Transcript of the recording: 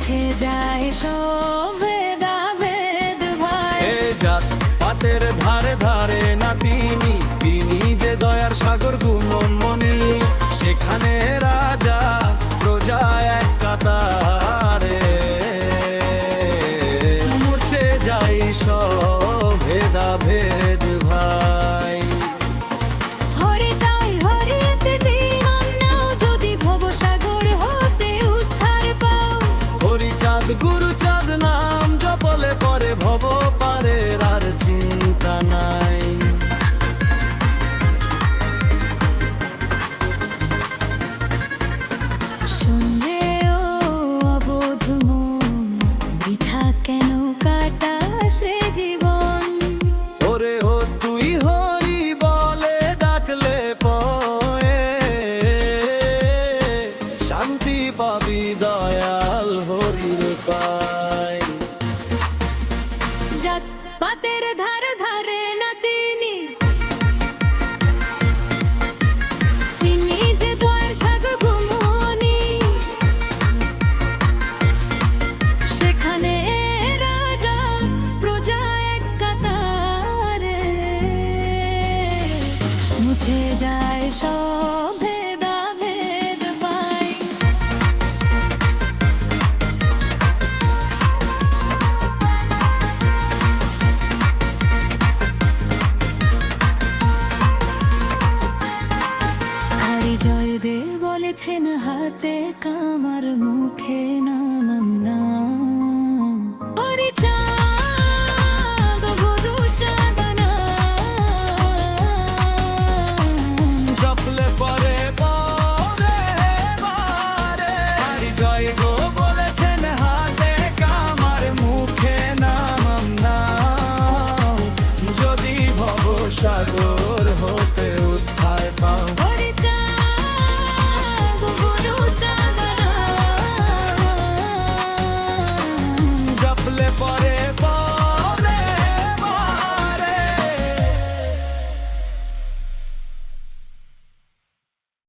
মুছে যায় সব ভেদাভেদ ভাই। এ জাত পাতের ধারে ধারে না তিনি যে দয়ার সাগর গুণমণি, সেখানে রাজা প্রজা এক কাতারে, মুছে যায় সব ভেদাভেদ ভাই। হরিতাই হরিতে বিমান নাও, যদি ভবসাগর হতে উদ্ধার পাও। হরিচাঁদ গুরুচাঁদ নাম জপলে পরে ভব পারের আর চিন্তা নাই। শুনরে ও অবোধ মন, বৃথা কেন কাটাসে জীবন। ওরে ও তুই হরি বলে ডাকলে পয়ে, শান্তি পাবি দয়াল হরির পায়। জাত পাতের ধারে ধারে না তিনি যে দয়ার সাগর গুণমণি, সেখানে রাজা প্রজা এক কাতারে, মুছে যায় সব ভেদাভেদ ভাই। হরি জয়দেব বলেছেন, হাতে কামার মুখে নাম নাম।